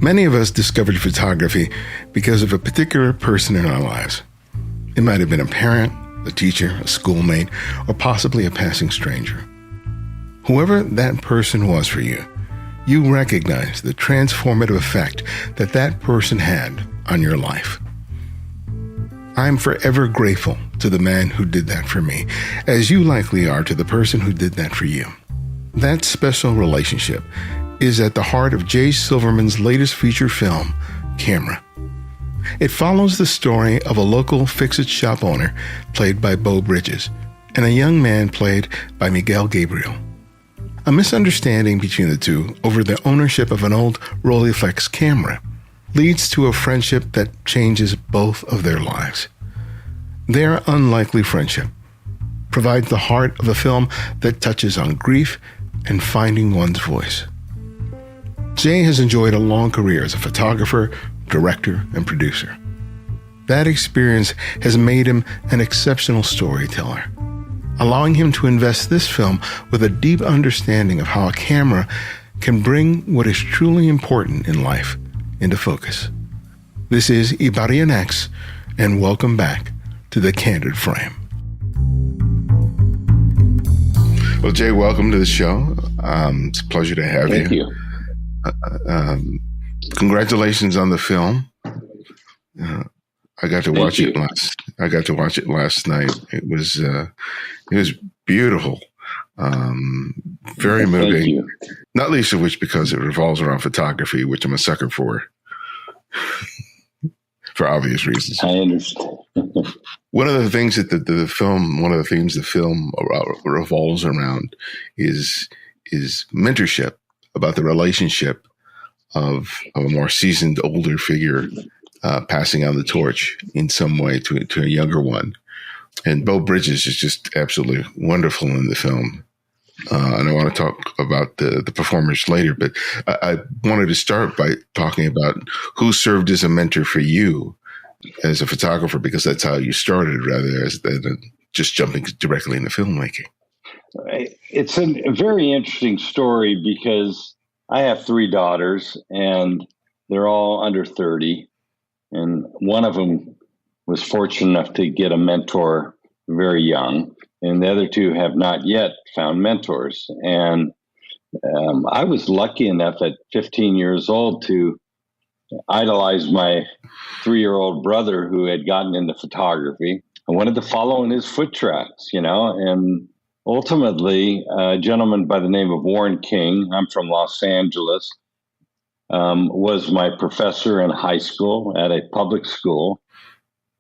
Many of us discovered photography because of a particular person in our lives. It might have been a parent, a teacher, a schoolmate, or possibly a passing stranger. Whoever that person was for you, you recognize the transformative effect that that person had on your life. I'm forever grateful to the man who did that for me, as you likely are to the person who did that for you. That special relationship is at the heart of Jay Silverman's latest feature film, Camera. It follows the story of a local fix-it shop owner played by Beau and a young man played by Miguel Gabriel. A misunderstanding between the two over the ownership of an old Rolleiflex camera leads to a friendship that changes both of their lives. Their unlikely friendship provides the heart of a film that touches on grief and finding one's voice. Jay has enjoyed a long career as a photographer, director, and producer. That experience has made him an exceptional storyteller, allowing him to invest this film with a deep understanding of how a camera can bring what is truly important in life into focus. This is Ibarian X, and welcome back to The Candid Frame. Well, Jay, welcome to the show. It's a pleasure to have you. Thank you. Congratulations on the film. I got to watch it last night. It was beautiful, very moving. Not least of which because it revolves around photography, which I'm a sucker for obvious reasons. I understand. One of the things that one of the themes the film revolves around is mentorship, about the relationship of a more seasoned, older figure passing on the torch in some way to a younger one. And Beau is just absolutely wonderful in the film. And I want to talk about the performers later, but I wanted to start by talking about who served as a mentor for you as a photographer, because that's how you started rather than just jumping directly into filmmaking. It's a very interesting story because I have 3 daughters and they're all under 30. And one of them was fortunate enough to get a mentor very young. And the other 2 have not yet found mentors. And I was lucky enough at 15 years old to idolize my 3-year-old brother who had gotten into photography. I wanted to follow in his foot tracks, and ultimately, a gentleman by the name of Warren King, I'm from Los Angeles, was my professor in high school at a public school.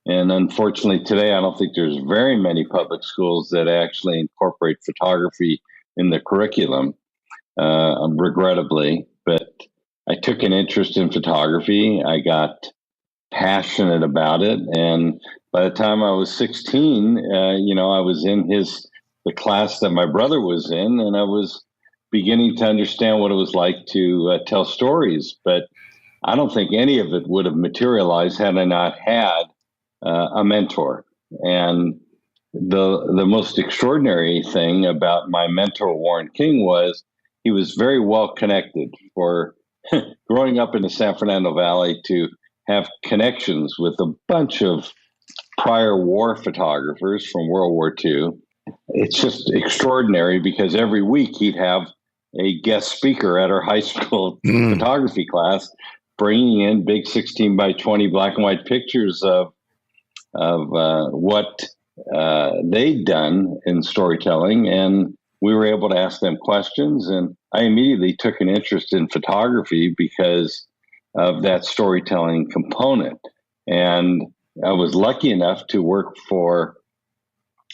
And unfortunately, today, I don't think there's very many public schools that actually incorporate photography in the curriculum, regrettably. But I took an interest in photography. I got passionate about it. And by the time I was 16, I was in the class that my brother was in, and I was beginning to understand what it was like to tell stories. But I don't think any of it would have materialized had I not had a mentor. And the most extraordinary thing about my mentor, Warren King, was he was very well connected. For growing up in the San Fernando Valley, to have connections with a bunch of prior war photographers from World War II. It's just extraordinary because every week he'd have a guest speaker at our high school photography class, bringing in big 16 by 20 black and white pictures of what they'd done in storytelling. And we were able to ask them questions. And I immediately took an interest in photography because of that storytelling component. And I was lucky enough to work for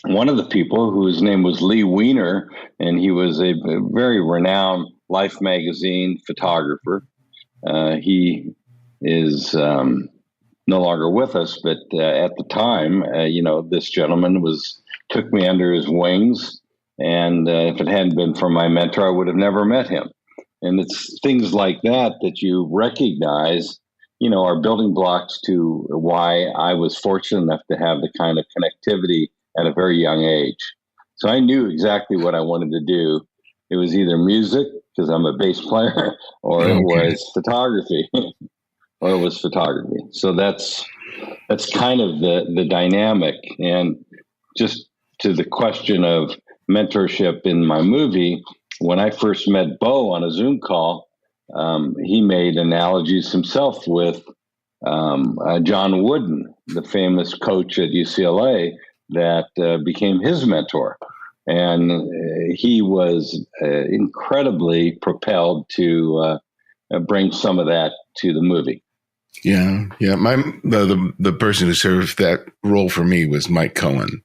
one of the people whose name was Lee Weiner, and he was a very renowned Life magazine photographer. He is no longer with us, but at the time, this gentleman took me under his wings, and if it hadn't been for my mentor, I would have never met him. And it's things like that you recognize, are building blocks to why I was fortunate enough to have the kind of connectivity at a very young age. So I knew exactly what I wanted to do. It was either music, because I'm a bass player, or it was photography, or it was photography. So that's kind of the dynamic. And just to the question of mentorship in my movie, when I first met Beau on a Zoom call, he made analogies himself with John Wooden, the famous coach at UCLA that became his mentor. And he was incredibly propelled to bring some of that to the movie. Yeah. The person who served that role for me was Mike Cohen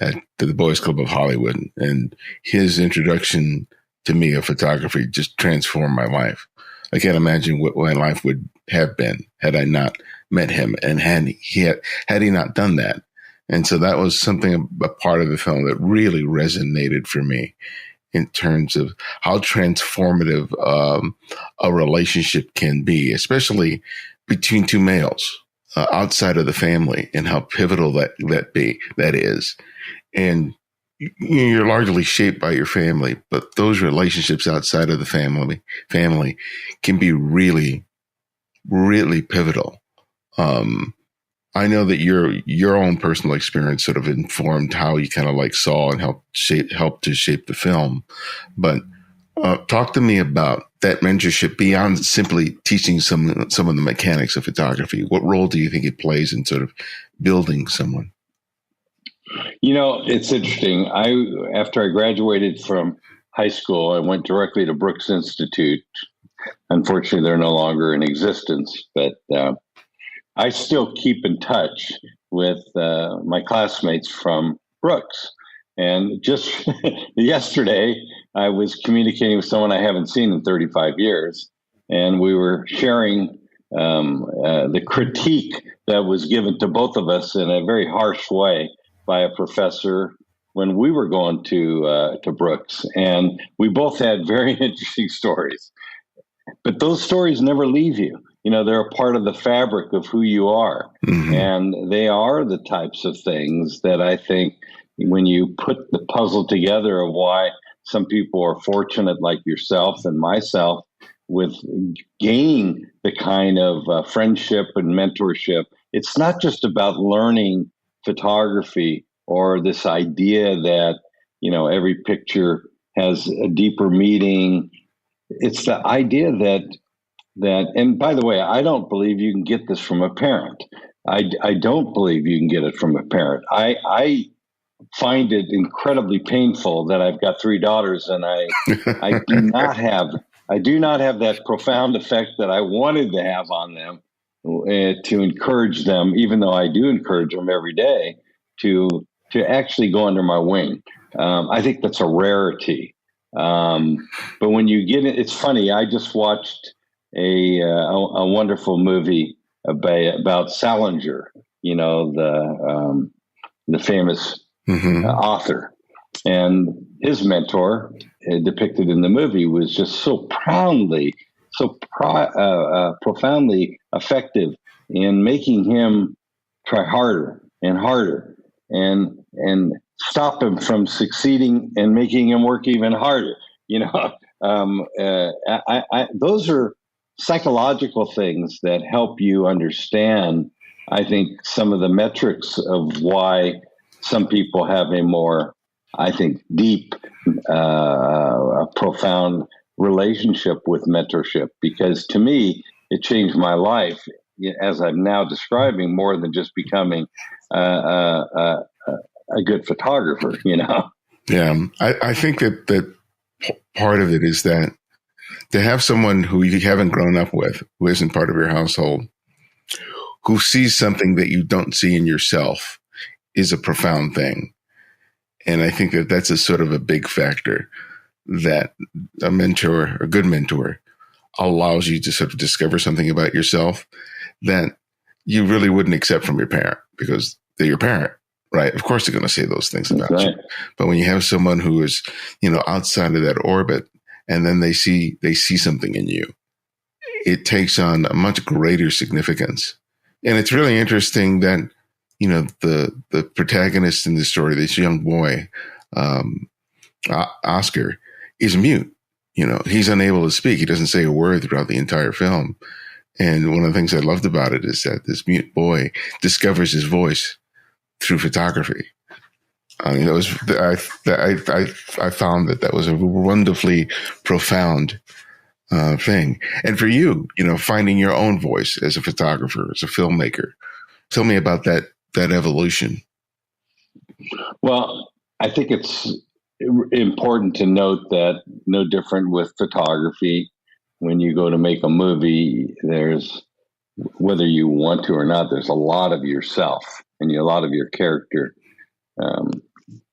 at the Boys Club of Hollywood, and his introduction to me of photography just transformed my life. I can't imagine what my life would have been had I not met him, and had he not done that. And so that was something, a part of the film that really resonated for me in terms of how transformative a relationship can be, especially between two males outside of the family, and how pivotal that is. And you're largely shaped by your family, but those relationships outside of the family can be really, really pivotal. I know that your own personal experience sort of informed how you kind of like saw and helped to shape the film. But talk to me about that mentorship beyond simply teaching some of the mechanics of photography. What role do you think it plays in sort of building someone? It's interesting. After I graduated from high school, I went directly to Brooks Institute. Unfortunately, they're no longer in existence, but I still keep in touch with my classmates from Brooks. And just yesterday, I was communicating with someone I haven't seen in 35 years, and we were sharing the critique that was given to both of us in a very harsh way by a professor when we were going to Brooks. And we both had very interesting stories. But those stories never leave you. They're a part of the fabric of who you are. Mm-hmm. And they are the types of things that I think when you put the puzzle together of why some people are fortunate like yourself and myself with gaining the kind of friendship and mentorship, it's not just about learning photography or this idea that, every picture has a deeper meaning. It's the idea that, and by the way, I don't believe you can get this from a parent. I don't believe you can get it from a parent. I find it incredibly painful that I've got 3 daughters, and I do not have that profound effect that I wanted to have on them, to encourage them, even though I do encourage them every day to actually go under my wing. I think that's a rarity. But when you get it, it's funny. I just watched a wonderful movie about Salinger, the famous author, and his mentor, depicted in the movie, was just so profoundly effective in making him try harder and harder, and stop him from succeeding and making him work even harder. Those are psychological things that help you understand, I think, some of the metrics of why some people have a more, I think, deep, profound relationship with mentorship. Because to me, it changed my life, as I'm now describing, more than just becoming a good photographer. Yeah, I think that part of it is that to have someone who you haven't grown up with, who isn't part of your household, who sees something that you don't see in yourself, is a profound thing. And I think that that's a sort of a big factor, that a good mentor, allows you to sort of discover something about yourself that you really wouldn't accept from your parent, because they're your parent, right? Of course they're going to say those things about you. But when you have someone who is, outside of that orbit, and then they see something in you, it takes on a much greater significance. And it's really interesting that, the protagonist in the story, this young boy, Oscar, is mute. He's unable to speak. He doesn't say a word throughout the entire film. And one of the things I loved about it is that this mute boy discovers his voice through photography. I mean, I found that was a wonderfully profound thing. And for you, finding your own voice as a photographer, as a filmmaker, tell me about that evolution. Well, I think it's important to note that no different with photography. When you go to make a movie, there's, whether you want to or not, there's a lot of yourself and a lot of your character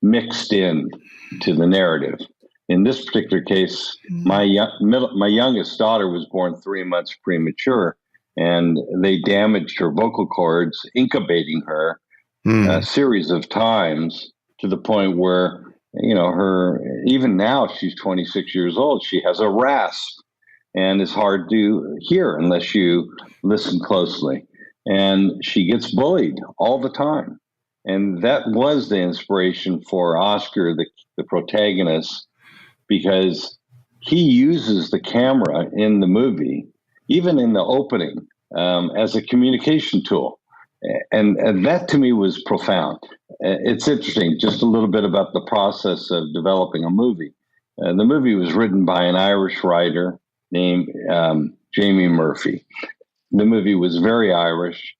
mixed in to the narrative. In this particular case, my youngest daughter was born 3 months premature, and they damaged her vocal cords, incubating her a series of times, to the point where, even now she's 26 years old, she has a rasp and it's hard to hear unless you listen closely. And she gets bullied all the time. And that was the inspiration for Oscar, the protagonist, because he uses the camera in the movie, even in the opening, as a communication tool. And that to me was profound. It's interesting, just a little bit about the process of developing a movie. The movie was written by an Irish writer named Jamie Murphy. The movie was very Irish,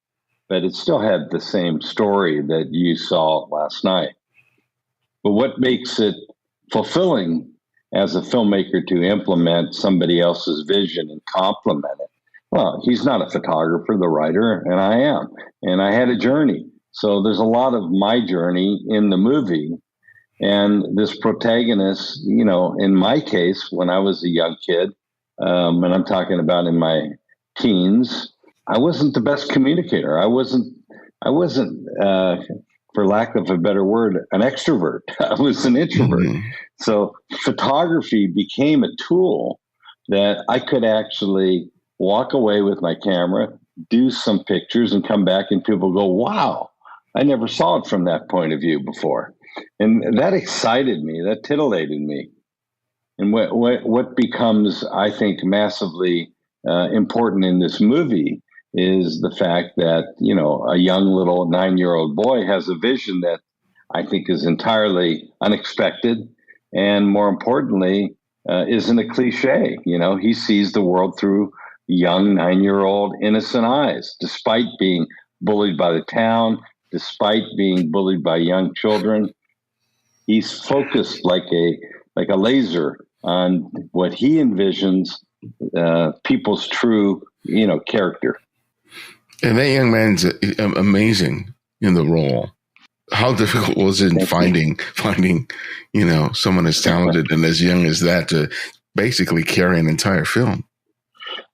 but it still had the same story that you saw last night. But what makes it fulfilling as a filmmaker to implement somebody else's vision and complement it? Well, he's not a photographer, the writer, and I am. And I had a journey. So there's a lot of my journey in the movie. And this protagonist, in my case, when I was a young kid, and I'm talking about in my teens, I wasn't the best communicator. I wasn't, for lack of a better word, an extrovert. I was an introvert. Mm-hmm. So photography became a tool that I could actually walk away with my camera, do some pictures, and come back, and people go, wow, I never saw it from that point of view before. And that excited me, that titillated me. And what becomes, I think, massively important in this movie is the fact that, a young little 9-year-old boy has a vision that I think is entirely unexpected, and more importantly, isn't a cliche. He sees the world through young 9-year-old innocent eyes, despite being bullied by the town, despite being bullied by young children. He's focused like a laser on what he envisions people's true, character. And that young man's amazing in the role. How difficult was it finding, someone as talented and as young as that to basically carry an entire film?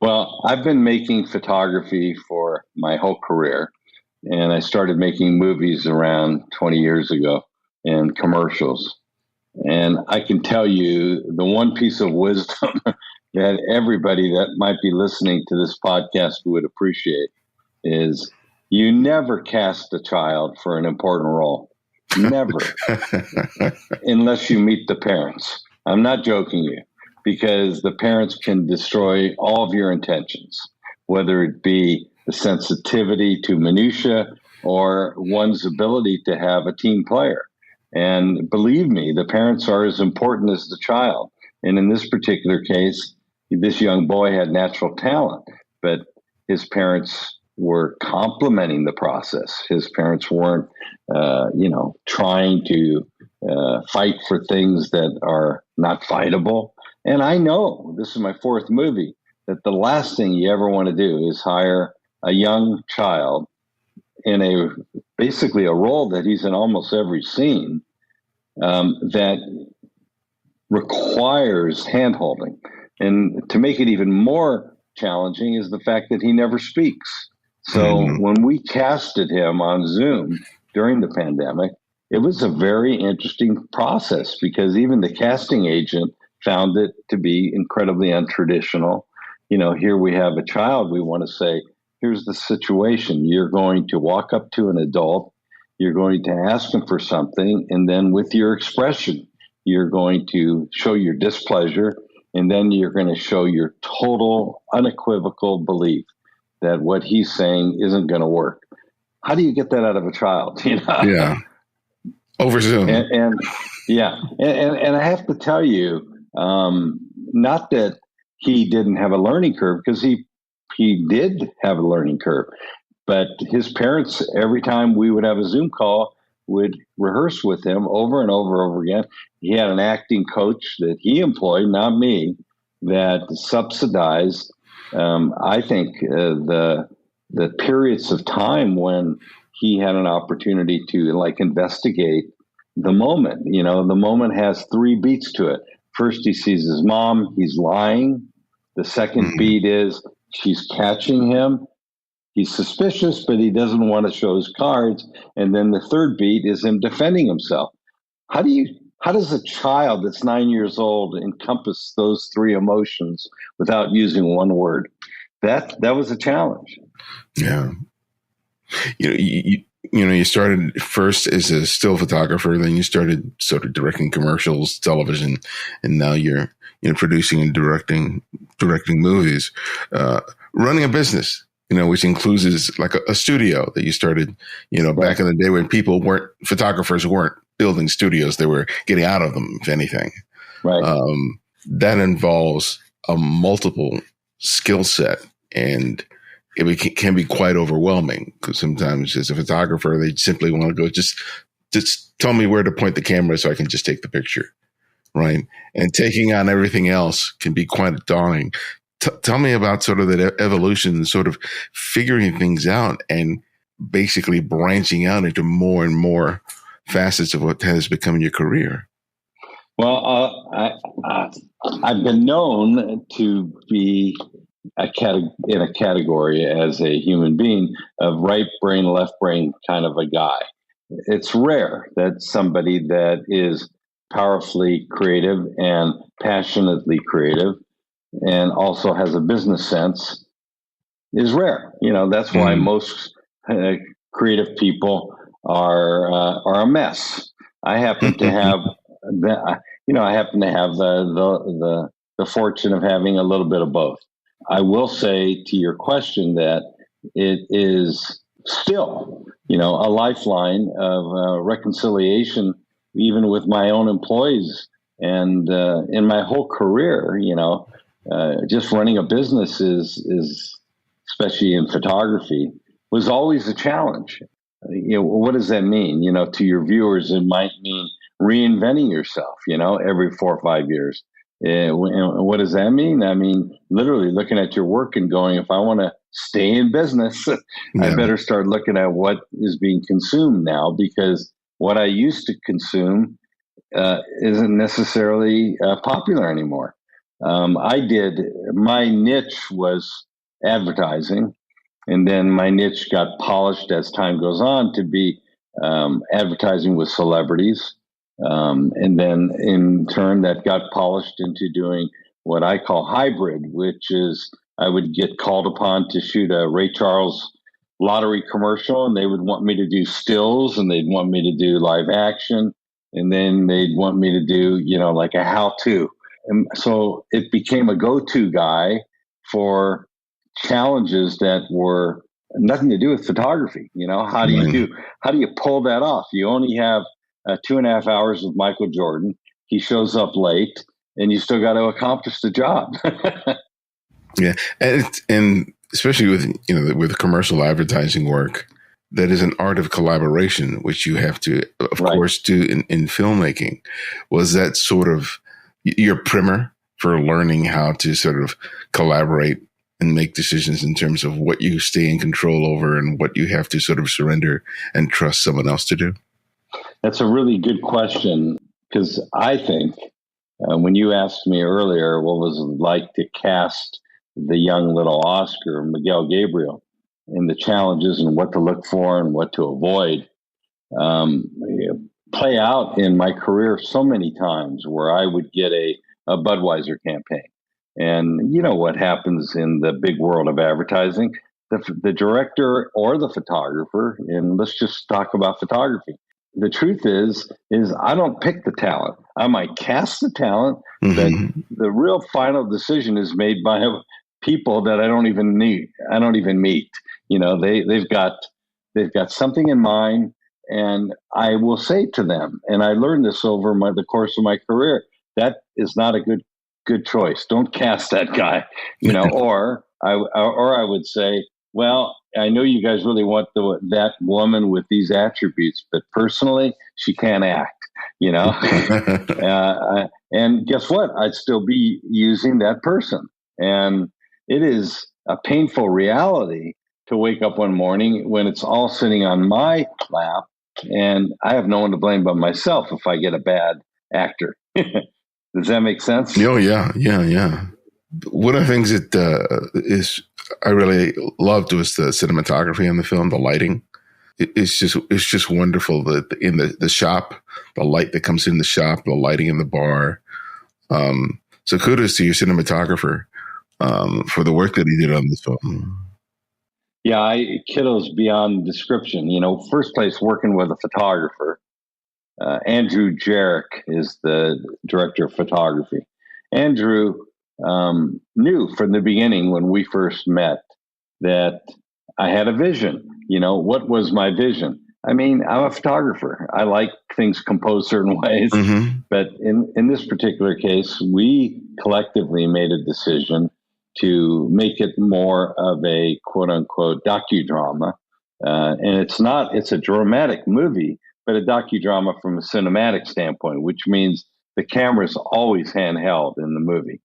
Well, I've been making photography for my whole career, and I started making movies around 20 years ago and commercials. And I can tell you the one piece of wisdom that everybody that might be listening to this podcast would appreciate is you never cast a child for an important role. Never. Unless you meet the parents. I'm not joking you, because the parents can destroy all of your intentions, whether it be the sensitivity to minutia or one's ability to have a team player. And believe me, the parents are as important as the child. And in this particular case, this young boy had natural talent, but his parents were complementing the process. His parents weren't, trying to fight for things that are not fightable. And I know, this is my fourth movie, that the last thing you ever want to do is hire a young child in basically a role that he's in almost every scene that requires handholding. And to make it even more challenging is the fact that he never speaks. So when we casted him on Zoom during the pandemic, it was a very interesting process, because even the casting agent found it to be incredibly untraditional. Here we have a child. We want to say, here's the situation. You're going to walk up to an adult. You're going to ask them for something. And then with your expression, you're going to show your displeasure, and then you're going to show your total unequivocal belief that what he's saying isn't going to work. How do you get that out of a child? Yeah. Over Zoom. And I have to tell you, not that he didn't have a learning curve, because he did have a learning curve, but his parents, every time we would have a Zoom call, would rehearse with him over and over again. He had an acting coach that he employed, not me, that subsidized, I think, the periods of time when he had an opportunity to investigate the moment. The moment has three beats to it. First, he sees his mom, he's lying. The second beat is she's catching him. He's suspicious, but he doesn't want to show his cards. And then the third beat is him defending himself. How does a child that's 9 years old encompass those three emotions without using one word? That was a challenge. Yeah. You started first as a still photographer, then you started sort of directing commercials, television, and now you're producing and directing movies, running a business, which includes like a studio that you started, back in the day when photographers weren't building studios, they were getting out of them, if anything. Right. That involves a multiple skill set, and it can be quite overwhelming, because sometimes as a photographer, they simply want to go, just tell me where to point the camera so I can just take the picture. Right. And taking on everything else can be quite daunting. Tell me about sort of that evolution, sort of figuring things out and basically branching out into more and more facets of what has become your career. Well, I've been known to be in a category as a human being of right brain, left brain kind of a guy. It's rare that somebody that is powerfully creative and passionately creative and also has a business sense is rare. That's why most creative people are a mess. I happen to have the fortune of having a little bit of both. I will say to your question that it is still, a lifeline of reconciliation, even with my own employees. And in my whole career, just running a business is, especially in photography, was always a challenge. What does that mean? To your viewers, it might mean reinventing yourself, every 4 or 5 years. What does that mean? I mean, literally looking at your work and going, if I want to stay in business, I better start looking at what is being consumed now, because what I used to consume isn't necessarily popular anymore. My niche was advertising, and then my niche got polished as time goes on to be advertising with celebrities. And then in turn, that got polished into doing what I call hybrid, which is I would get called upon to shoot a Ray Charles lottery commercial, and they would want me to do stills, and they'd want me to do live action, and then they'd want me to do, like a how-to. And so it became a go-to guy for challenges that were nothing to do with photography. How do you pull that off? You only have 2.5 hours with Michael Jordan. He shows up late, and you still got to accomplish the job. Yeah, and especially with commercial advertising work, that is an art of collaboration, which you have to, of course, do in filmmaking. Was that sort of your primer for learning how to sort of collaborate and make decisions in terms of what you stay in control over and what you have to sort of surrender and trust someone else to do? That's a really good question, because I think when you asked me earlier what was it like to cast the young little Oscar, Miguel Gabriel, and the challenges and what to look for and what to avoid, play out in my career so many times where I would get a Budweiser campaign. And you know what happens in the big world of advertising? The director or the photographer, and let's just talk about photography, the truth is I don't pick the talent. I might cast the talent, but Mm-hmm. the real final decision is made by people that I don't even need. I don't even meet. You know, they've got something in mind, and I will say to them, and I learned this over the course of my career, that is not a good choice. Don't cast that guy. You know, or I would say, well, I know you guys really want that woman with these attributes, but personally, she can't act. You know, and guess what? I'd still be using that person, and it is a painful reality to wake up one morning when it's all sitting on my lap, and I have no one to blame but myself if I get a bad actor. Does that make sense? Oh yeah, yeah, yeah. One of the things that is I really loved was the cinematography on the film, the lighting. It's just wonderful. That in the shop, the light that comes in the shop, the lighting in the bar. So kudos to your cinematographer for the work that he did on this film. Yeah, kiddos beyond description. You know, first place working with a photographer. Andrew Jarek is the director of photography. Andrew knew from the beginning when we first met that I had a vision. You know, what was my vision? I mean, I'm a photographer. I like things composed certain ways. Mm-hmm. But in this particular case, we collectively made a decision to make it more of a quote unquote docudrama. And it's a dramatic movie, but a docudrama from a cinematic standpoint, which means the camera is always handheld in the movie.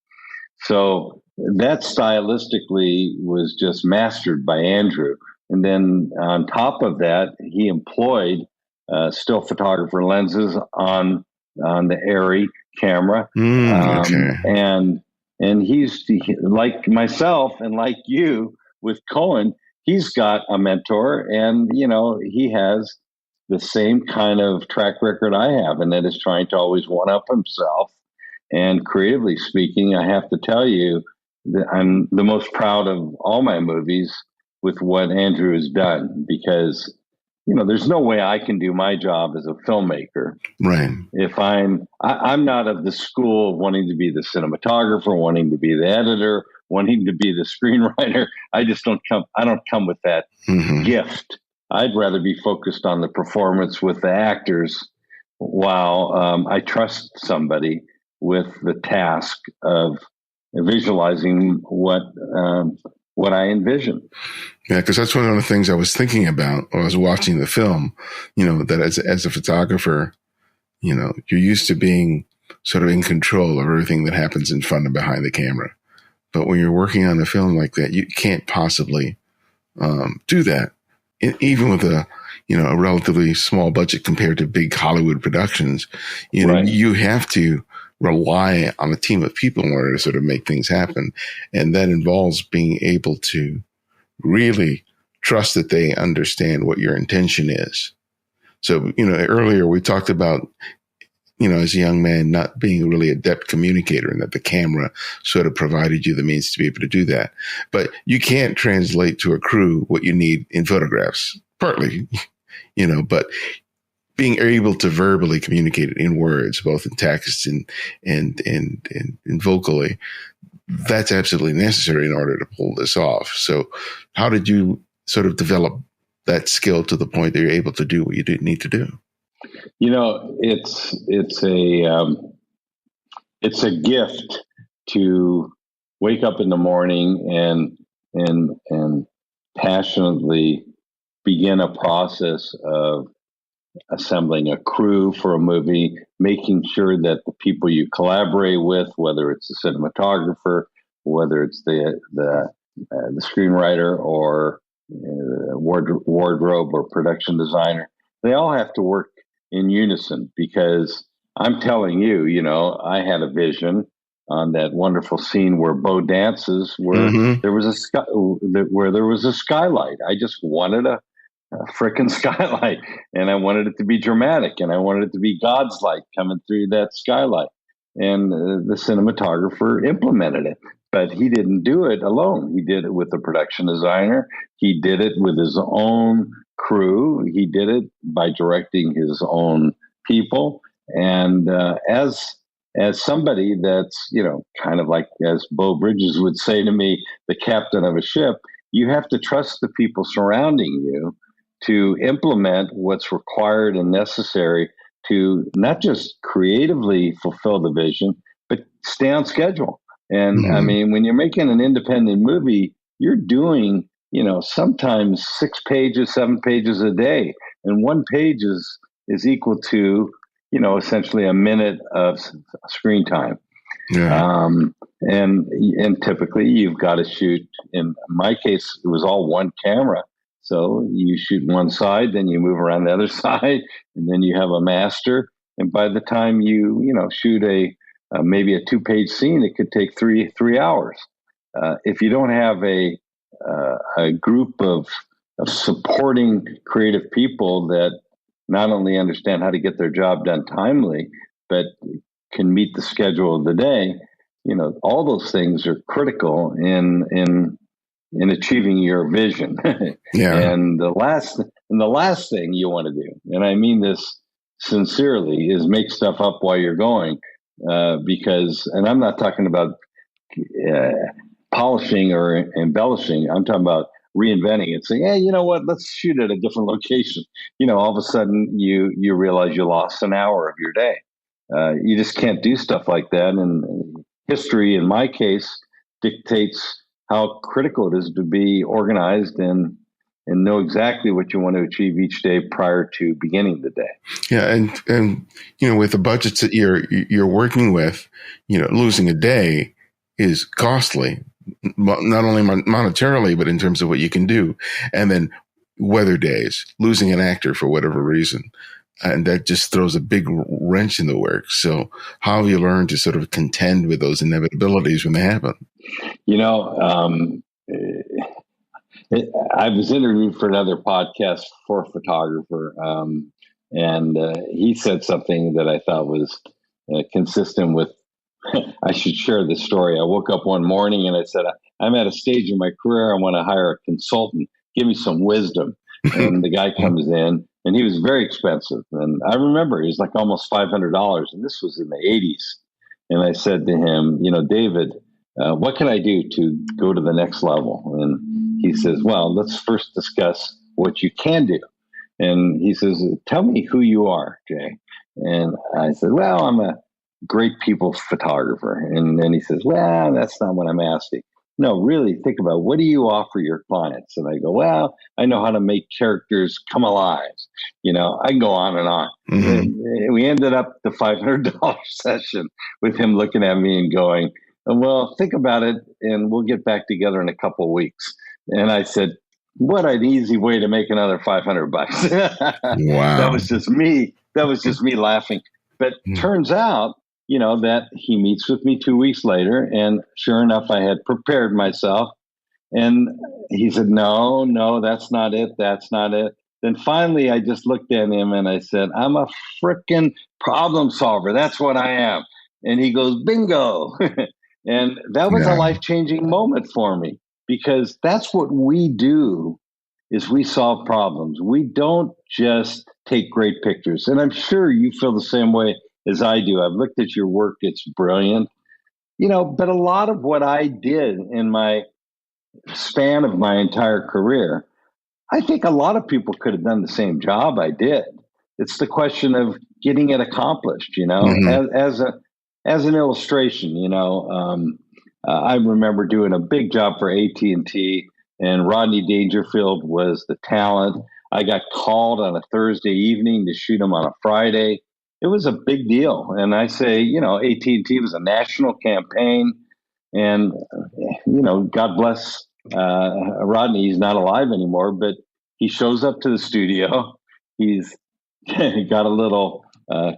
So that stylistically was just mastered by Andrew. And then on top of that, he employed still photographer lenses on the Arri camera. Okay. And he's like myself and like you with Cohen, he's got a mentor, and you know, he has the same kind of track record I have, and that is trying to always one up himself. And creatively speaking, I have to tell you that I'm the most proud of all my movies with what Andrew has done, because you know, there's no way I can do my job as a filmmaker. Right. If I'm not of the school of wanting to be the cinematographer, wanting to be the editor, wanting to be the screenwriter. I don't come with that gift. I'd rather be focused on the performance with the actors while I trust somebody with the task of visualizing what I envision. Yeah, because that's one of the things I was thinking about when I was watching the film. You know, that as a photographer, you know, you're used to being sort of in control of everything that happens in front and behind the camera. But when you're working on a film like that, you can't possibly do that. Even with a relatively small budget compared to big Hollywood productions, you know, you have to rely on a team of people in order to sort of make things happen. And that involves being able to really trust that they understand what your intention is. So, you know, earlier we talked about, you know, as a young man, not being a really adept communicator, and that the camera sort of provided you the means to be able to do that. But you can't translate to a crew what you need in photographs, partly, you know, but being able to verbally communicate it in words, both in text and vocally, that's absolutely necessary in order to pull this off. So how did you sort of develop that skill to the point that you're able to do what you did need to do? You know, it's a gift to wake up in the morning and passionately begin a process of assembling a crew for a movie, making sure that the people you collaborate with, whether it's the cinematographer, whether it's the screenwriter or wardrobe or production designer, they all have to work in unison. Because I'm telling you, you know, I had a vision on that wonderful scene where Beau dances, where there was a skylight. I just wanted a frickin' skylight, and I wanted it to be dramatic, and I wanted it to be God's light coming through that skylight. And the cinematographer implemented it, but he didn't do it alone. He did it with the production designer. He did it with his own crew. He did it by directing his own people. And as somebody that's, kind of like, as Beau Bridges would say to me, the captain of a ship, you have to trust the people surrounding you to implement what's required and necessary to not just creatively fulfill the vision, but stay on schedule. And I mean, when you're making an independent movie, you're doing, sometimes 6 pages, 7 pages a day. And one page is equal to, essentially a minute of screen time. Yeah. And typically you've got to shoot. In my case, it was all one camera. So you shoot one side, then you move around the other side, and then you have a master. And by the time you shoot maybe a 2-page scene, it could take three hours. If you don't have a group of supporting creative people that not only understand how to get their job done timely, but can meet the schedule of the day, all those things are critical in achieving your vision. Yeah. And the last thing you want to do, and I mean this sincerely, is make stuff up while you're going, because, and I'm not talking about polishing or embellishing. I'm talking about reinventing it, saying, hey, you know what, let's shoot at a different location. All of a sudden you realize you lost an hour of your day. You just can't do stuff like that. And history, in my case, dictates how critical it is to be organized and know exactly what you want to achieve each day prior to beginning the day. Yeah, and with the budgets that you're working with, losing a day is costly, not only monetarily, but in terms of what you can do. And then weather days, losing an actor for whatever reason, and that just throws a big wrench in the works. So how have you learned to sort of contend with those inevitabilities when they happen? I was interviewed for another podcast for a photographer, and he said something that I thought was consistent with, I should share this story. I woke up one morning and I said, I'm at a stage in my career, I want to hire a consultant. Give me some wisdom. And the guy comes in, and he was very expensive. And I remember he was like almost $500. And this was in the 80s. And I said to him, David, what can I do to go to the next level? And he says, well, let's first discuss what you can do. And he says, tell me who you are, Jay. And I said, well, I'm a great people photographer. And then he says, well, that's not what I'm asking. No, really, think about, what do you offer your clients? And I go, well, I know how to make characters come alive. I can go on and on. Mm-hmm. We ended up the $500 session with him looking at me and going, well, think about it, and we'll get back together in a couple of weeks. And I said, what an easy way to make another $500. Wow. That was just me laughing. But turns out, that he meets with me 2 weeks later, and sure enough, I had prepared myself. And he said, no, that's not it. That's not it. Then finally, I just looked at him and I said, I'm a frickin' problem solver. That's what I am. And he goes, bingo. And that was a life-changing moment for me, because that's what we do, is we solve problems. We don't just take great pictures. And I'm sure you feel the same way as I do. I've looked at your work. It's brilliant. But a lot of what I did in my span of my entire career, I think a lot of people could have done the same job I did. It's the question of getting it accomplished, mm-hmm. As an illustration, I remember doing a big job for AT&T, and Rodney Dangerfield was the talent. I got called on a Thursday evening to shoot him on a Friday. It was a big deal. And I say, AT&T was a national campaign, and, God bless Rodney. He's not alive anymore, but he shows up to the studio. He's got a little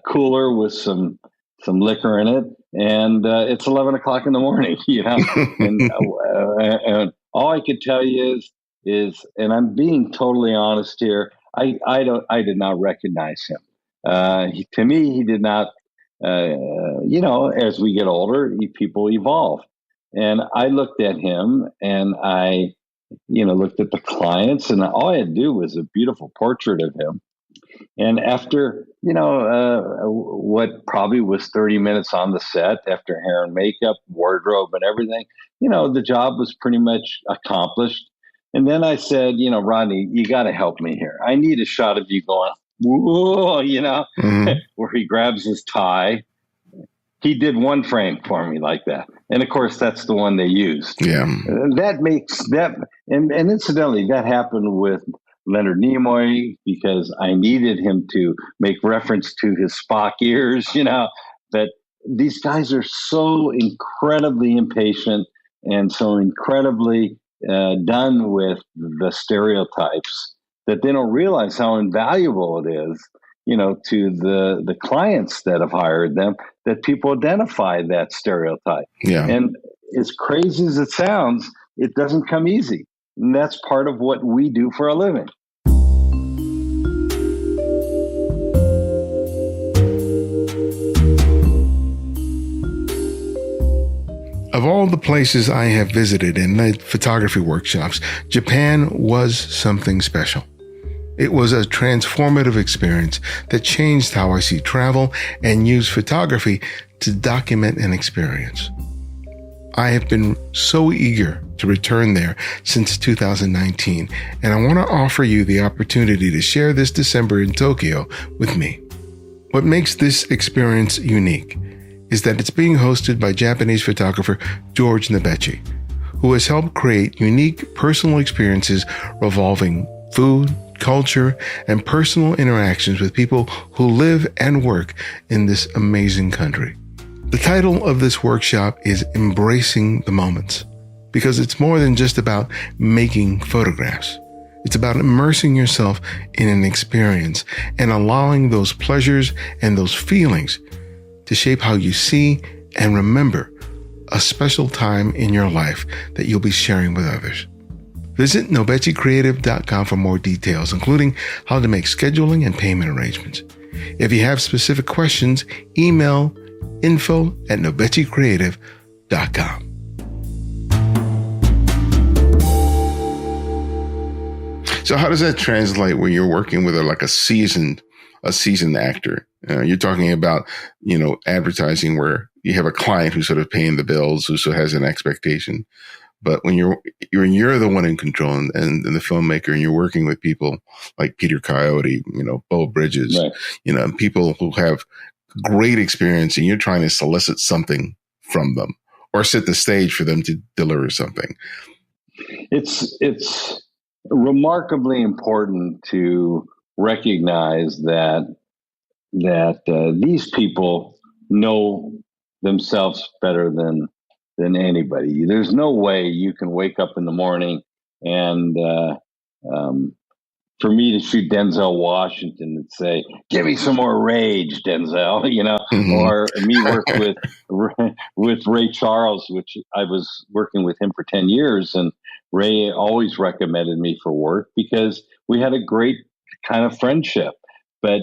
cooler with some liquor in it, and it's 11 o'clock in the morning, and all I could tell you is, and I'm being totally honest here, I did not recognize him. To me, he did not. As we get older, people evolve, and I looked at him and I looked at the clients, and all I had to do was a beautiful portrait of him. And after, what probably was 30 minutes on the set, after hair and makeup, wardrobe and everything, the job was pretty much accomplished. And then I said, Rodney, you got to help me here. I need a shot of you going, whoa, where he grabs his tie. He did one frame for me like that. And of course, that's the one they used. Yeah. That makes that, and incidentally, that happened with Leonard Nimoy because I needed him to make reference to his Spock ears, But these guys are so incredibly impatient and so incredibly done with the stereotypes that they don't realize how invaluable it is, to the clients that have hired them, that people identify that stereotype. Yeah. And as crazy as it sounds, it doesn't come easy. And that's part of what we do for a living. Of all the places I have visited and led photography workshops, Japan was something special. It was a transformative experience that changed how I see travel and use photography to document an experience. I have been so eager to return there since 2019, and I want to offer you the opportunity to share this December in Tokyo with me. What makes this experience unique is that it's being hosted by Japanese photographer George Nabechi, who has helped create unique personal experiences revolving food, culture, and personal interactions with people who live and work in this amazing country. The title of this workshop is Embracing the Moments, because it's more than just about making photographs. It's about immersing yourself in an experience and allowing those pleasures and those feelings to shape how you see and remember a special time in your life that you'll be sharing with others. Visit nobechicreative.com for more details, including how to make scheduling and payment arrangements. If you have specific questions, email info@nobechicreative.com. So how does that translate when you're working with a seasoned actor? You're talking about, advertising where you have a client who's sort of paying the bills, who sort of has an expectation. But when you're the one in control and the filmmaker, and you're working with people like Peter Coyote, Beau Bridges, right. People who have great experience, and you're trying to solicit something from them or set the stage for them to deliver something. It's remarkably important to recognize that these people know themselves better than anybody. There's no way you can wake up in the morning and for me to shoot Denzel Washington and say, "Give me some more rage, Denzel," Mm-hmm. Or me work with Ray Charles, which I was working with him for 10 years, and Ray always recommended me for work because we had a great kind of friendship. But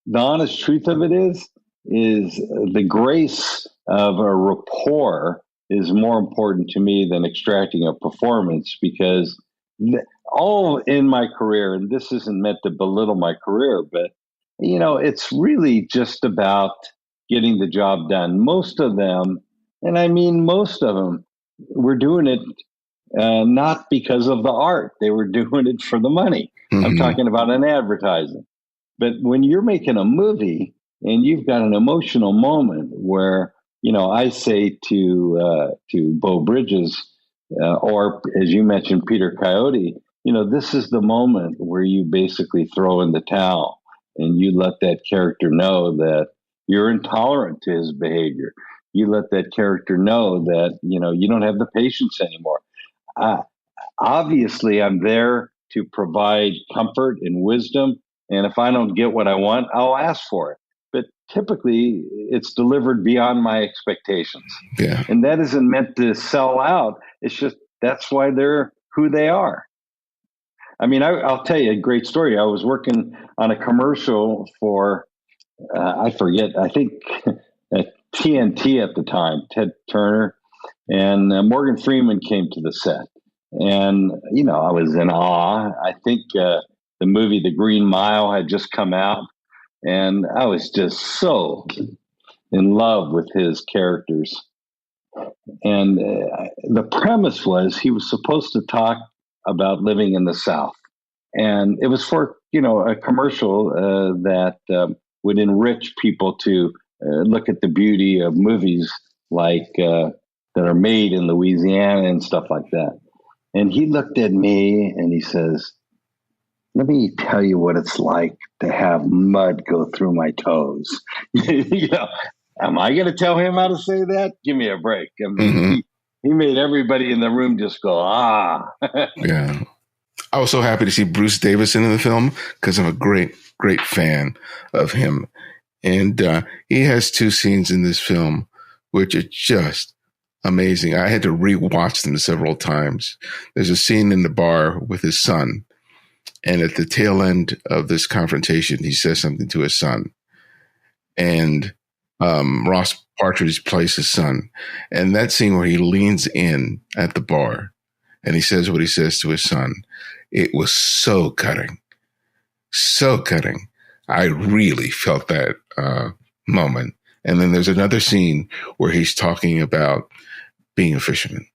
the honest truth of it is the grace of a rapport is more important to me than extracting a performance, because all in my career, and this isn't meant to belittle my career, but it's really just about getting the job done. Most of them, and I mean most of them, were doing it not because of the art. They were doing it for the money. Mm-hmm. I'm talking about an advertising. But when you're making a movie and you've got an emotional moment where, I say to Beau Bridges, or as you mentioned, Peter Coyote, this is the moment where you basically throw in the towel and you let that character know that you're intolerant to his behavior. You let that character know that, you don't have the patience anymore. Obviously, I'm there to provide comfort and wisdom. And if I don't get what I want, I'll ask for it. But typically, it's delivered beyond my expectations. Yeah. And that isn't meant to sell out. It's just that's why they're who they are. I mean, I'll tell you a great story. I was working on a commercial for, I forget, I think TNT at the time, Ted Turner, and Morgan Freeman came to the set. And, I was in awe. I think the movie The Green Mile had just come out, and I was just so in love with his characters. And the premise was he was supposed to talk about living in the South. And it was for, a commercial that would enrich people to look at the beauty of movies like that are made in Louisiana and stuff like that. And he looked at me and he says, "Let me tell you what it's like to have mud go through my toes." Am I going to tell him how to say that? Give me a break. I mean, he made everybody in the room just go, ah. Yeah. I was so happy to see Bruce Davison in the film because I'm a great, great fan of him. And he has two scenes in this film which are just amazing. I had to rewatch them several times. There's a scene in the bar with his son. And at the tail end of this confrontation, he says something to his son. And Ross Partridge plays his son. And that scene where he leans in at the bar and he says what he says to his son, it was so cutting. So cutting. I really felt that moment. And then there's another scene where he's talking about being a fisherman.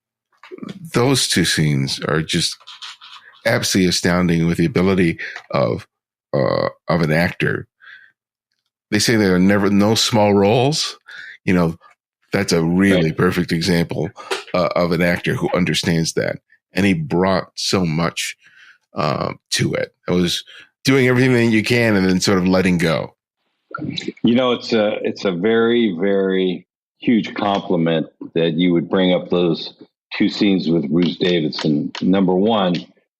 Those two scenes are just absolutely astounding with the ability of an actor. They say there are never no small roles. That's a really perfect example of an actor who understands that. And he brought so much to it. It was doing everything that you can and then sort of letting go. It's a very, very huge compliment that you would bring up those two scenes with Bruce Davison. Number one,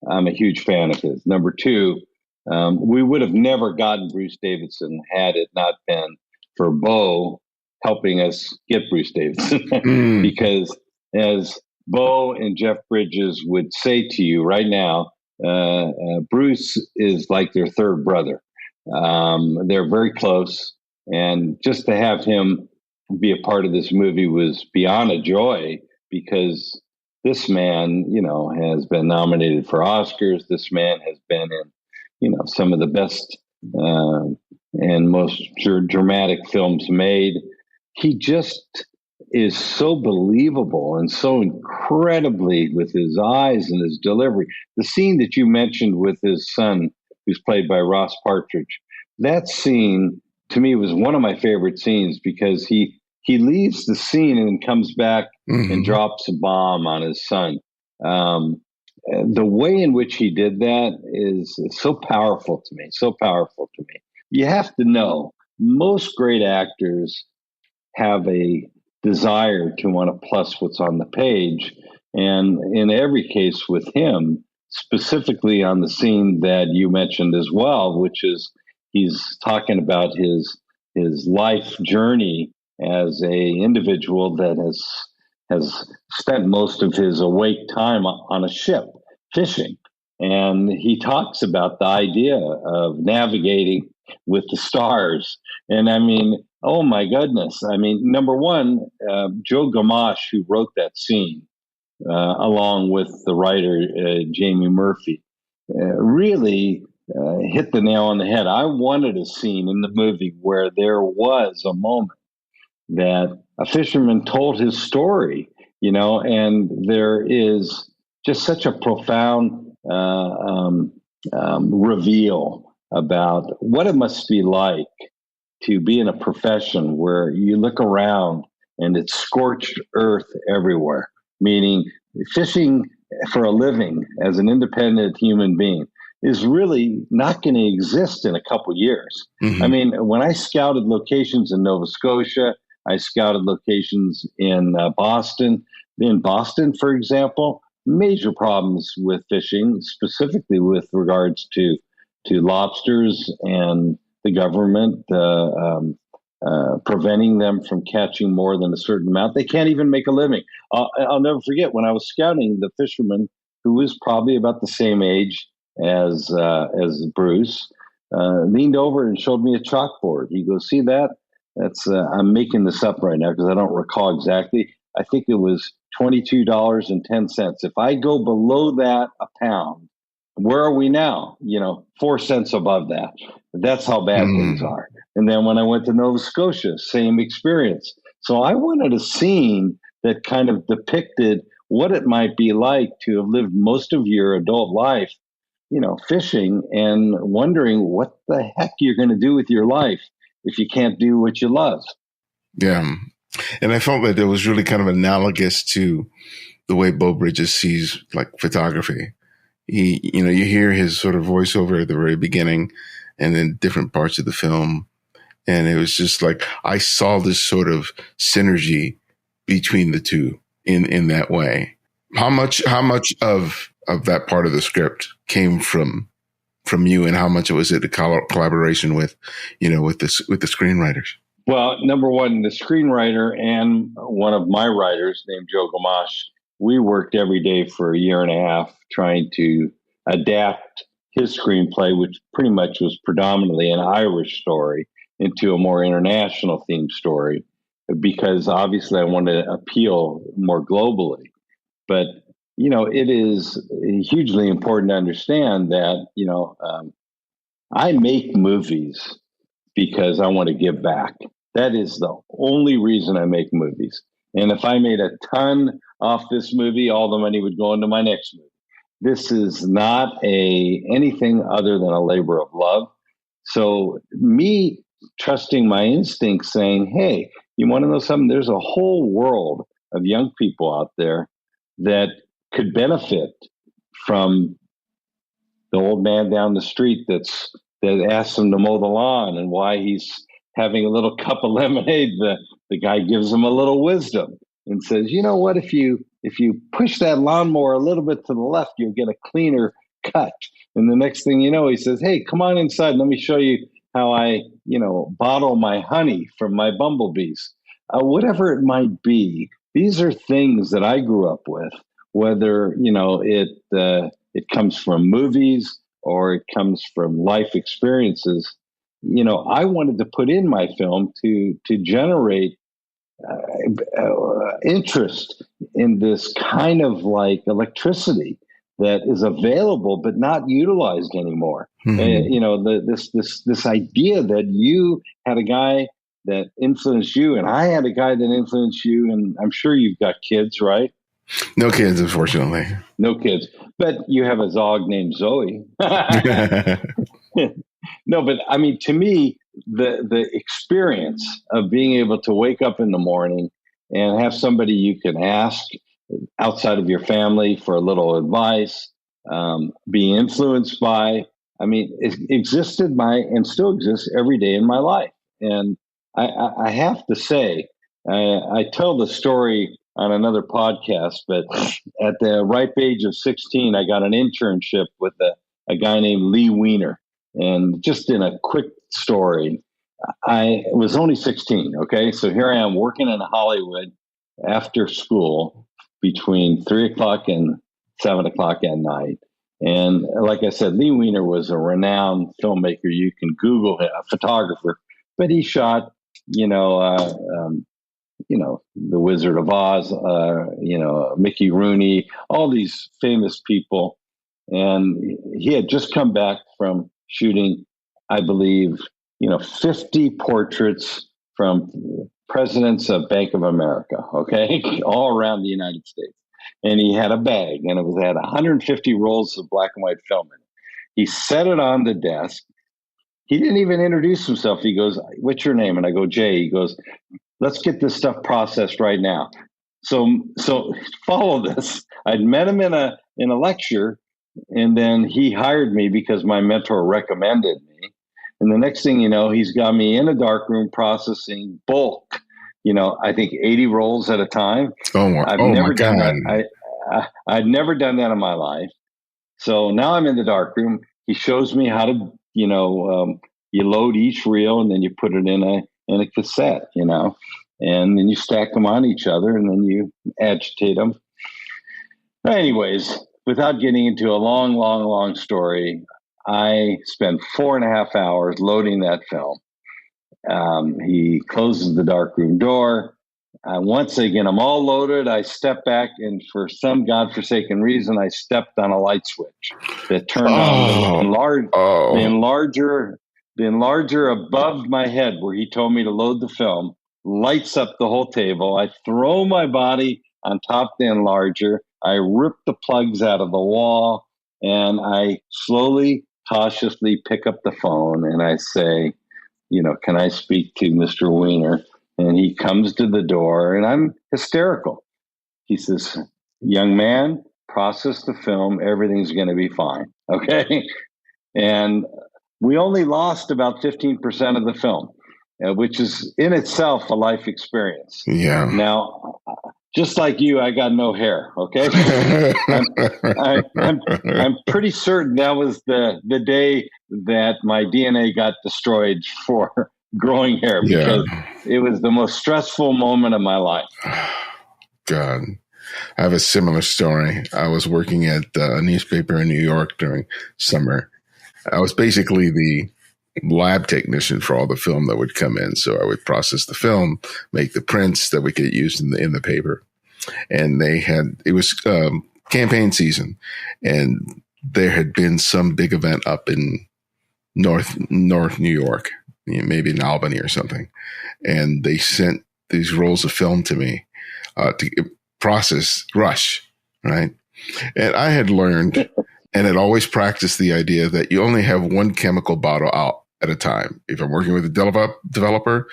I'm a huge fan of his. Number two, we would have never gotten Bruce Davison had it not been for Beau helping us get Bruce Davison. Because as Beau and Jeff Bridges would say to you right now, Bruce is like their third brother. They're very close. And just to have him be a part of this movie was beyond a joy, because this man, has been nominated for Oscars. This man has been in, some of the best and most dramatic films made. He just is so believable and so incredibly with his eyes and his delivery. The scene that you mentioned with his son, who's played by Ross Partridge, that scene to me was one of my favorite scenes, because he leaves the scene and comes back and drops a bomb on his son. The way in which he did that is so powerful to me, so powerful to me. You have to know, most great actors have a desire to want to plus what's on the page. And in every case with him, specifically on the scene that you mentioned as well, which is he's talking about his life journey as a individual that has spent most of his awake time on a ship fishing. And he talks about the idea of navigating with the stars. And I mean, oh my goodness. I mean, number one, Joe Gamache, who wrote that scene, along with the writer, Jamie Murphy, really hit the nail on the head. I wanted a scene in the movie where there was a moment that a fisherman told his story, and there is just such a profound reveal about what it must be like to be in a profession where you look around and it's scorched earth everywhere, meaning fishing for a living as an independent human being is really not going to exist in a couple years. I mean, when I scouted locations in Nova Scotia, I scouted locations in Boston. In Boston, for example, major problems with fishing, specifically with regards to lobsters and the government preventing them from catching more than a certain amount. They can't even make a living. I'll never forget when I was scouting, the fisherman who was probably about the same age as Bruce leaned over and showed me a chalkboard. He goes, "See that? That's I'm making this up right now because I don't recall exactly. I think it was $22.10. If I go below that a pound, where are we now? 4 cents above that. That's how bad things are. And then when I went to Nova Scotia, same experience. So I wanted a scene that kind of depicted what it might be like to have lived most of your adult life, fishing and wondering what the heck you're going to do with your life if you can't do what you love. Yeah. And I felt that it was really kind of analogous to the way Beau Bridges sees like photography. He, you hear his sort of voiceover at the very beginning and then different parts of the film. And it was just like, I saw this sort of synergy between the two in that way. How much of that part of the script came from you, and how much was it a collaboration with the screenwriters? Well, number one, the screenwriter and one of my writers named Joe Gamache, we worked every day for a year and a half trying to adapt his screenplay, which pretty much was predominantly an Irish story, into a more international themed story, because obviously I wanted to appeal more globally. But, it is hugely important to understand that, I make movies because I want to give back. That is the only reason I make movies. And if I made a ton off this movie, all the money would go into my next movie. This is not anything other than a labor of love. So me trusting my instincts, saying, hey, you want to know something? There's a whole world of young people out there that could benefit from the old man down the street that asks him to mow the lawn, and why he's having a little cup of lemonade. The guy gives him a little wisdom and says, you know what, if you push that lawnmower a little bit to the left, you'll get a cleaner cut. And the next thing you know, he says, hey, come on inside. Let me show you how I, bottle my honey from my bumblebees. Whatever it might be, these are things that I grew up with, whether, it comes from movies or it comes from life experiences. I wanted to put in my film to generate interest in this kind of like electricity that is available but not utilized anymore. This idea that you had a guy that influenced you, and I had a guy that influenced you, and I'm sure you've got kids, right? No kids, unfortunately. No kids, but you have a dog named Zoe. No, but I mean, to me, the experience of being able to wake up in the morning and have somebody you can ask outside of your family for a little advice, be influenced by, I mean, it existed and still exists every day in my life. And I have to say, I tell the story on another podcast, but at the ripe age of 16, I got an internship with a guy named Lee Weiner. And just in a quick story, I was only 16. Okay. So here I am working in Hollywood after school between 3:00 and 7:00 at night. And like I said, Lee Weiner was a renowned filmmaker. You can Google him, a photographer, but he shot, The Wizard of Oz, Mickey Rooney, all these famous people. And he had just come back from shooting, I believe, 50 portraits from presidents of Bank of America, okay, all around the United States. And he had a bag, and it had 150 rolls of black and white film in it. He set it on the desk. He didn't even introduce himself. He goes, what's your name? And I go, Jay. He goes, let's get this stuff processed right now. So follow this. I'd met him in a lecture, and then he hired me because my mentor recommended me. And the next thing you know, he's got me in a dark room processing bulk, I think 80 rolls at a time. I've never done that. I'd never done that in my life. So now I'm in the dark room. He shows me how to, you load each reel and then you put it in a cassette, and then you stack them on each other and then you agitate them. Anyways, without getting into a long, long, long story, I spent 4.5 hours loading that film. He closes the darkroom door. Once again, I'm all loaded. I step back, and for some godforsaken reason, I stepped on a light switch that turned on Oh, the oh, enlarger, the enlarger above my head, where he told me to load the film, lights up the whole table. I throw my body on top of the enlarger. I rip the plugs out of the wall, and I slowly, cautiously pick up the phone, and I say, can I speak to Mr. Weiner? And he comes to the door, and I'm hysterical. He says, young man, process the film. Everything's going to be fine. Okay. And we only lost about 15% of the film, which is in itself a life experience. yeah. Now, just like you, I got no hair. Okay. I'm pretty certain that was the day that my DNA got destroyed for growing hair, because Yeah. it was the most stressful moment of my life. God. I have a similar story. I was working at a newspaper in New York during summer. I was basically the lab technician for all the film that would come in. So I would process the film, make the prints that would get used in the paper. And it was campaign season, and there had been some big event up in North New York, maybe in Albany or something. And they sent these rolls of film to me to process rush, right? And I had learned and had always practiced the idea that you only have one chemical bottle out at a time. If I'm working with a developer,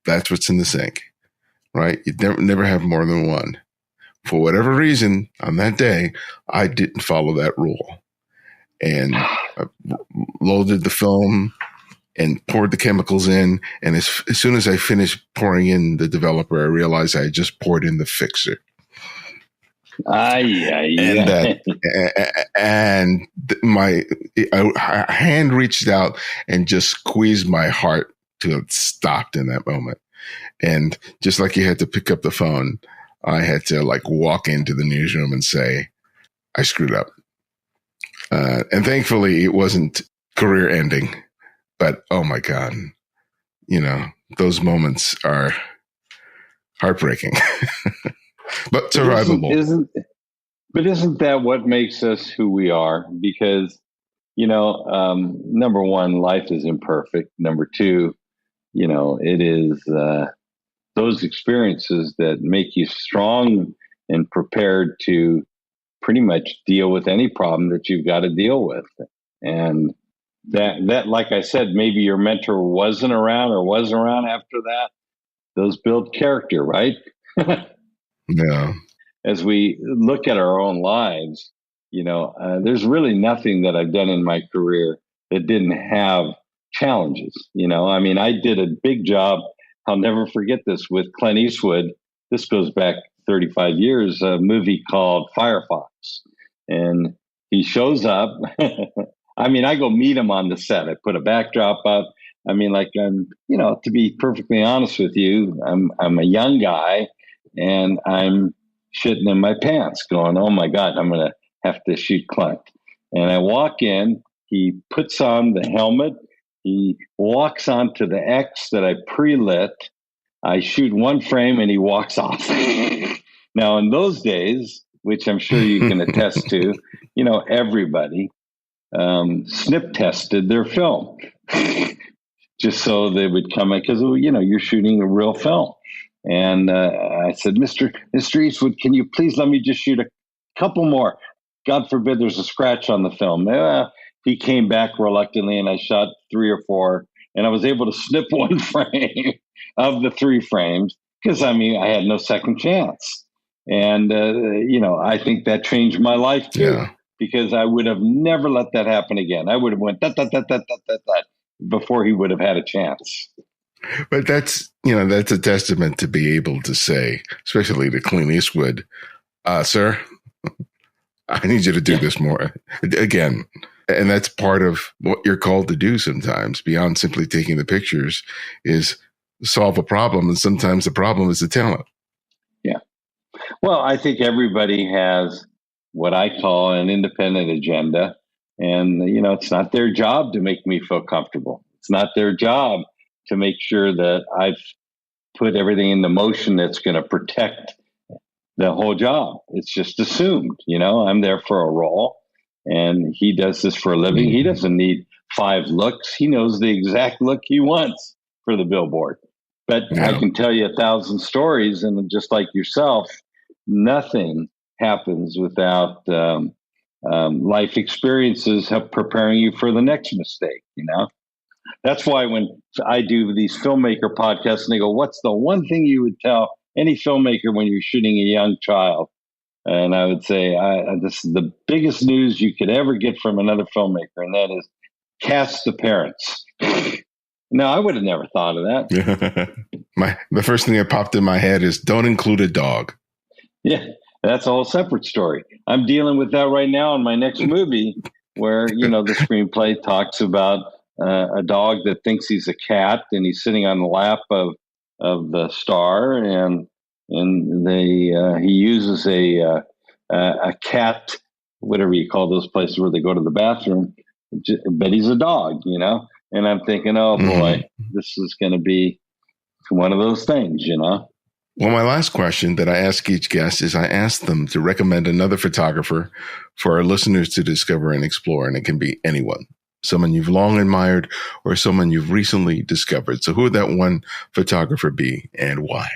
that's what's in the sink, right? You never have more than one. For whatever reason, on that day, I didn't follow that rule, and I loaded the film and poured the chemicals in. And as soon as I finished pouring in the developer, I realized I had just poured in the fixer. And my hand reached out and just squeezed my heart till it stopped in that moment. And just like you had to pick up the phone, I had to walk into the newsroom and say, I screwed up. And thankfully it wasn't career ending, but oh my God, those moments are heartbreaking, but survivable. Isn't that what makes us who we are? Because, number one, life is imperfect. Number two, it is those experiences that make you strong and prepared to pretty much deal with any problem that you've got to deal with. And that, like I said, maybe your mentor wasn't around or was around after that. Those build character, right? Yeah. As we look at our own lives, there's really nothing that I've done in my career that didn't have challenges. I did a big job. I'll never forget this with Clint Eastwood. This goes back 35 years, a movie called Firefox. And he shows up. I go meet him on the set. I put a backdrop up. To be perfectly honest with you, I'm a young guy, and I'm shitting in my pants going, oh my God, I'm going to have to shoot Clint. And I walk in, he puts on the helmet. He walks onto the X that I pre-lit. I shoot one frame and he walks off. Now, in those days, which I'm sure you can attest to, everybody snip tested their film just so they would come in, because, you're shooting a real film. And I said, Mr. Eastwood, can you please let me just shoot a couple more? God forbid there's a scratch on the film. He came back reluctantly, and I shot 3 or 4, and I was able to snip one frame of the 3 frames because, I had no second chance. And, I think that changed my life too, because I would have never let that happen again. I would have went that before he would have had a chance. But that's a testament to be able to say, especially to Clint Eastwood, sir, I need you to do this more again. And that's part of what you're called to do sometimes, beyond simply taking the pictures, is solve a problem. And sometimes the problem is the talent. Yeah. Well, I think everybody has what I call an independent agenda. And, it's not their job to make me feel comfortable. It's not their job to make sure that I've put everything into motion that's going to protect the whole job. It's just assumed, I'm there for a role, and he does this for a living. He doesn't need 5 looks. He knows the exact look he wants for the billboard. But I can tell you 1,000 stories, and just like yourself, nothing happens without life experiences preparing you for the next mistake, That's why when I do these filmmaker podcasts and they go, what's the one thing you would tell any filmmaker when you're shooting a young child? And I would say, this is the biggest news you could ever get from another filmmaker, and that is cast the parents. No, I would have never thought of that. The first thing that popped in my head is don't include a dog. Yeah, that's a whole separate story. I'm dealing with that right now in my next movie, where, the screenplay talks about a dog that thinks he's a cat, and he's sitting on the lap of the star, and he uses a cat, whatever you call those places where they go to the bathroom, but he's a dog, And I'm thinking, oh boy, this is going to be one of those things, Well, my last question that I ask each guest is I ask them to recommend another photographer for our listeners to discover and explore, and it can be anyone. Someone you've long admired or someone you've recently discovered. So who would that one photographer be and why?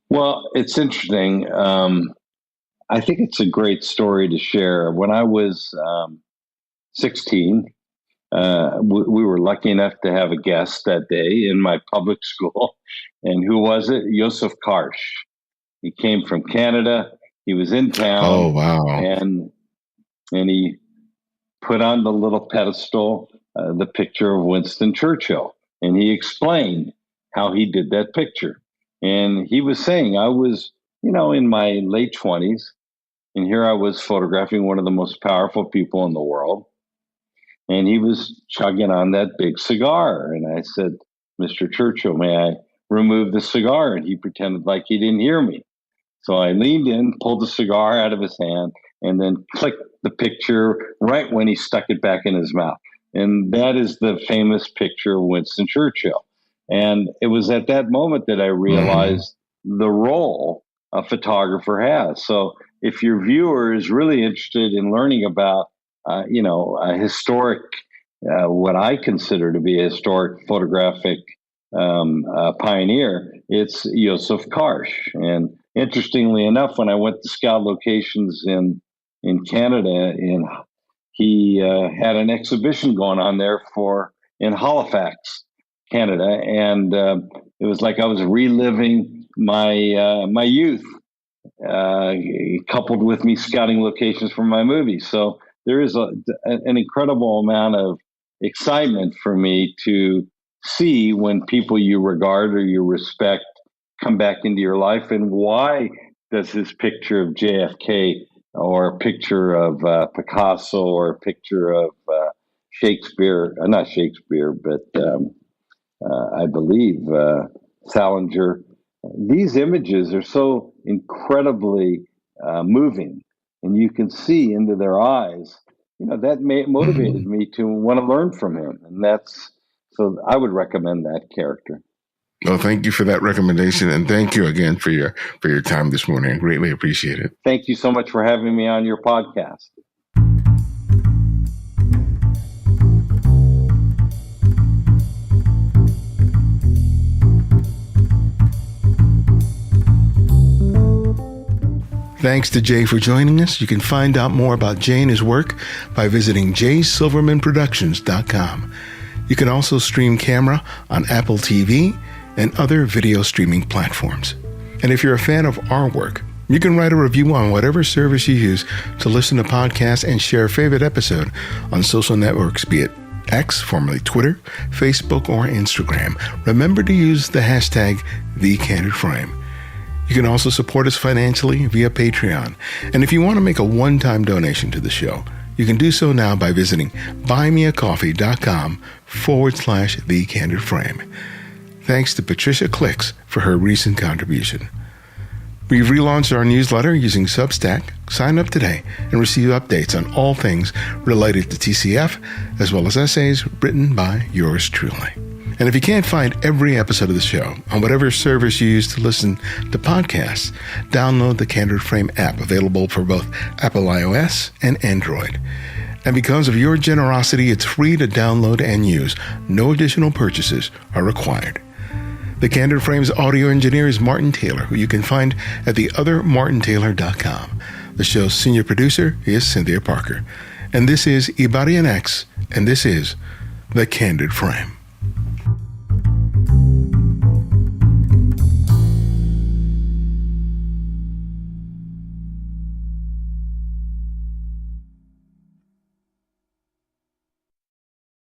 Well, it's interesting. I think it's a great story to share. When I was 16, we were lucky enough to have a guest that day in my public school. And who was it? Joseph Karsh. He came from Canada. He was in town. Oh, wow. And he put on the little pedestal the picture of Winston Churchill. And he explained how he did that picture. And he was saying, I was, in my late 20s, and here I was photographing one of the most powerful people in the world. And he was chugging on that big cigar. And I said, Mr. Churchill, may I remove the cigar? And he pretended like he didn't hear me. So I leaned in, pulled the cigar out of his hand, and then clicked the picture right when he stuck it back in his mouth. And that is the famous picture of Winston Churchill. And it was at that moment that I realized the role a photographer has. So if your viewer is really interested in learning about, a historic, what I consider to be a historic photographic pioneer, it's Joseph Karsh. And interestingly enough, when I went to scout locations in Canada, he had an exhibition going on there in Halifax, Canada, and it was like I was reliving my youth, coupled with me scouting locations for my movie. So there is an incredible amount of excitement for me to see when people you regard or you respect come back into your life, and why does this picture of JFK or a picture of Picasso or a picture of Shakespeare, not Shakespeare, but I believe Salinger, these images are so incredibly moving, and you can see into their eyes. That motivated me to want to learn from him, and so I would recommend that character. Well, thank you for that recommendation, and thank you again for your time this morning. I greatly appreciate it. Thank you so much for having me on your podcast. Thanks to Jay for joining us. You can find out more about Jay and his work by visiting jaysilvermanproductions.com. You can also stream camera on Apple TV and other video streaming platforms. And if you're a fan of our work, you can write a review on whatever service you use to listen to podcasts and share a favorite episode on social networks, be it X, formerly Twitter, Facebook, or Instagram. Remember to use the hashtag #TheCandidFrame. You can also support us financially via Patreon. And if you want to make a one-time donation to the show, you can do so now by visiting buymeacoffee.com/TheCandidFrame. Thanks to Patricia Clicks for her recent contribution. We've relaunched our newsletter using Substack. Sign up today and receive updates on all things related to TCF, as well as essays written by yours truly. And if you can't find every episode of the show on whatever service you use to listen to podcasts, download the Candid Frame app, available for both Apple iOS and Android. And because of your generosity, it's free to download and use. No additional purchases are required. The Candid Frame's audio engineer is Martin Taylor, who you can find at theothermartintaylor.com. The show's senior producer is Cynthia Parker. And this is Ibarian X, and this is The Candid Frame.